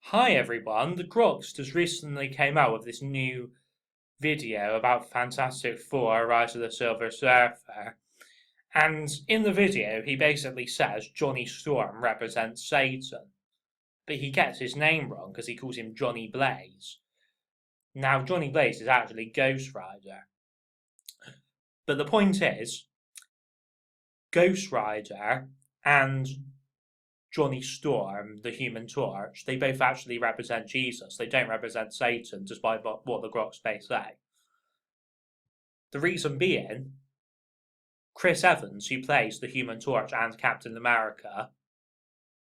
Hi everyone, the Grox just recently came out with this new video about Fantastic Four: Rise of the Silver Surfer. And in the video, he basically says Johnny Storm represents Satan. But he gets his name wrong because he calls him Johnny Blaze. Now, Johnny Blaze is actually Ghost Rider. But the point is, Ghost Rider and Johnny Storm, the Human Torch, they both actually represent Jesus. They don't represent Satan, despite what the Grox may say. The reason being, Chris Evans, who plays the Human Torch and Captain America,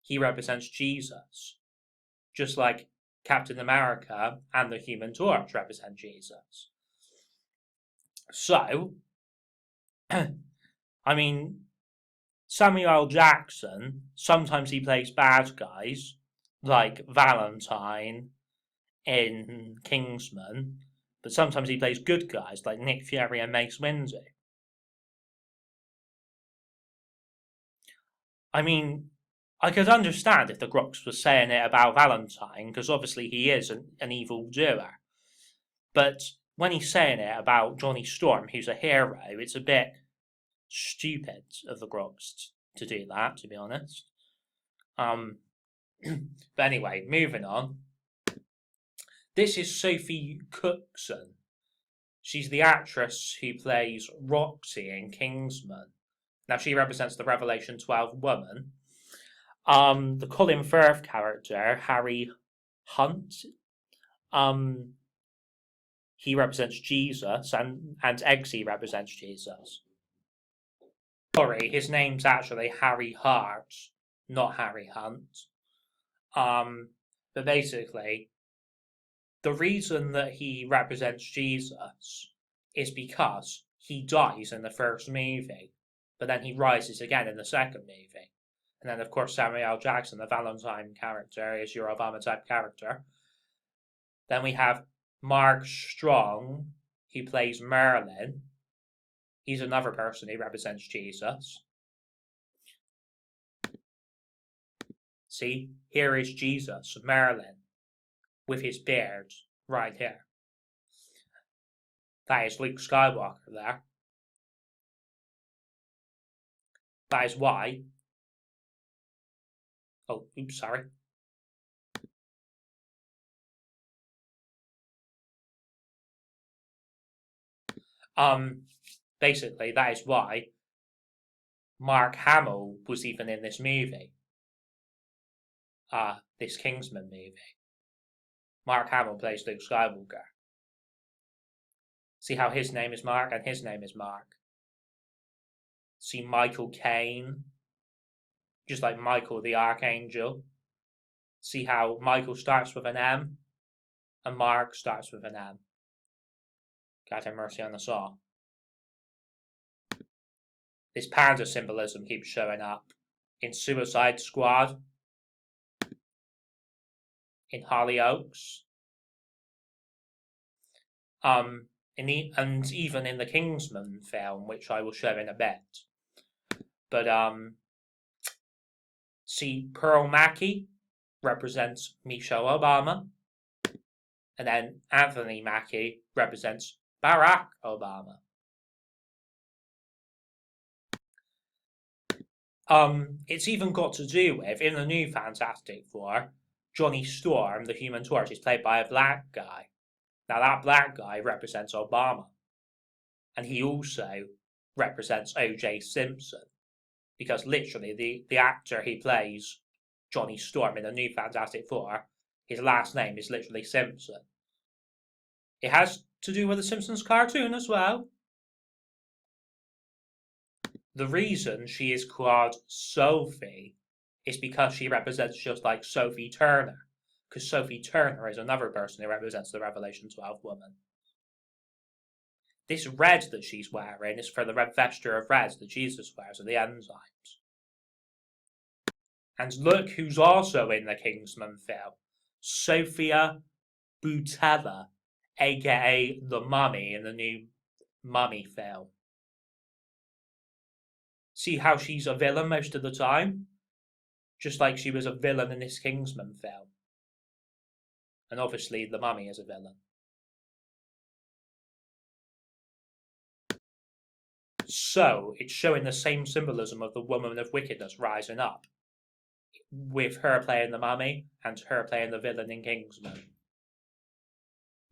he represents Jesus. Just like Captain America and the Human Torch represent Jesus. So, I mean, Samuel L. Jackson, sometimes he plays bad guys, like Valentine in Kingsman, but sometimes he plays good guys, like Nick Fury and Mace Windu. I mean, I could understand if the Grox was saying it about Valentine, because obviously he is an evil doer. But when he's saying it about Johnny Storm, who's a hero, it's a bit stupid of the Grox to do that, to be honest. But anyway, moving on. This is Sophie Cookson. She's the actress who plays Roxy in Kingsman. Now, she represents the Revelation 12 woman. The Colin Firth character, Harry Hunt, he represents Jesus, and Eggsy represents Jesus. Sorry, his name's actually Harry Hart, not Harry Hunt. But basically, the reason that he represents Jesus is because he dies in the first movie, but then he rises again in the second movie. And then, of course, Samuel L. Jackson, the Valentine character, is your Obama type character. Then we have Mark Strong, who plays Merlin. He's another person who represents Jesus. See, here is Jesus, Merlin, with his beard right here. That is Luke Skywalker there. That is why. Oh, oops, sorry. Basically, that is why Mark Hamill was even in this movie. This Kingsman movie. Mark Hamill plays Luke Skywalker. See how his name is Mark and his name is Mark. See Michael Caine, just like Michael the Archangel. See how Michael starts with an M and Mark starts with an M. God have mercy on us all. This panda symbolism keeps showing up in Suicide Squad, in Hollyoaks, and even in the Kingsman film, which I will show in a bit. But see, Pearl Mackie represents Michelle Obama, and then Anthony Mackie represents Barack Obama. It's even got to do with, in the new Fantastic Four, Johnny Storm, the Human Torch, is played by a black guy. Now, that black guy represents Obama. And he also represents O.J. Simpson. Because literally, the actor he plays, Johnny Storm, in the new Fantastic Four, his last name is literally Simpson. It has to do with the Simpsons cartoon as well. The reason she is called Sophie is because she represents just like Sophie Turner. Because Sophie Turner is another person who represents the Revelation 12 woman. This red that she's wearing is for the red vesture of red that Jesus wears at the end times. And look who's also in the Kingsman film. Sophia Boutella, aka the Mummy in the new Mummy film. See how she's a villain most of the time? Just like she was a villain in this Kingsman film. And obviously the mummy is a villain. So it's showing the same symbolism of the woman of wickedness rising up, with her playing the mummy and her playing the villain in Kingsman.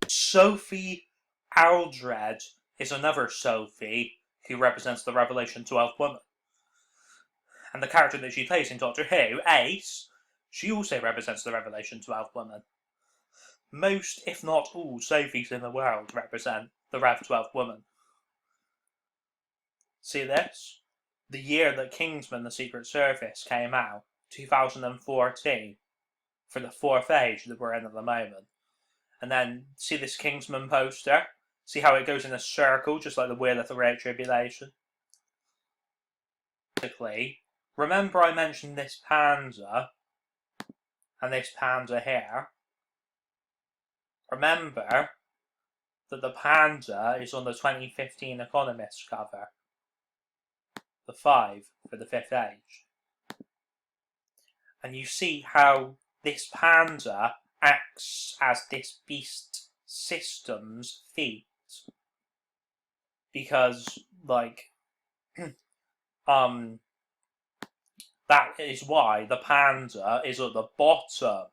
Sophie Aldred is another Sophie who represents the Revelation 12 woman. And the character that she plays in Doctor Who, Ace, she also represents the Revelation 12 woman. Most, if not all, Sophies in the world represent the Rev 12 woman. See this? The year that Kingsman The Secret Service came out, 2014, for the fourth age that we're in at the moment. And then, see this Kingsman poster? See how it goes in a circle, just like the Wheel of the Great Tribulation? Basically, remember I mentioned this panzer, and this panzer here? Remember that the panzer is on the 2015 Economist cover. The 5 for the fifth age. And you see how this panzer acts as this beast system's feet. Because, like, that is why the panzer is at the bottom.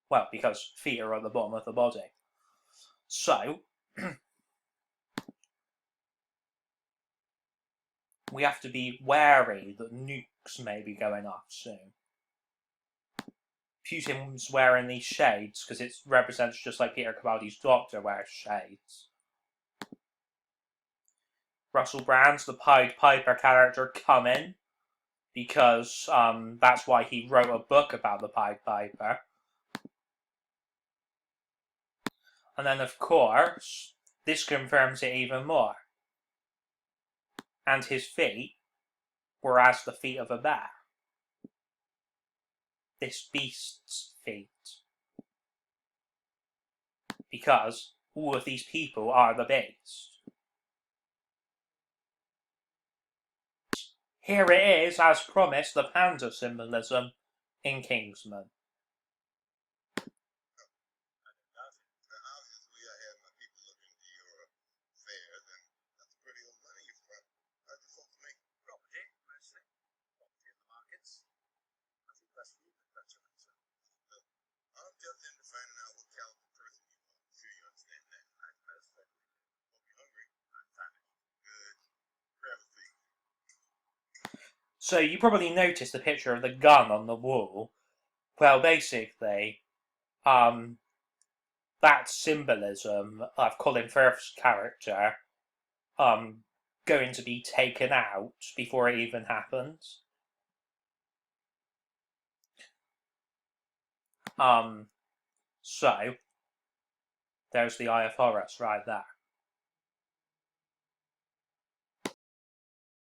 Well, because feet are at the bottom of the body. So, we have to be wary that nukes may be going off soon. Putin's wearing these shades because it represents just like Peter Capaldi's Doctor wears shades. Russell Brand's the Pied Piper character coming because that's why he wrote a book about the Pied Piper. And then, of course, this confirms it even more. And his feet were as the feet of a bear. This beast's feet. Because all of these people are the beast. Here it is, as promised, the panzer symbolism in Kingsman. So you probably noticed the picture of the gun on the wall. Well, basically, that symbolism of Colin Firth's character going to be taken out before it even happens. So there's the Eye of Horus right there.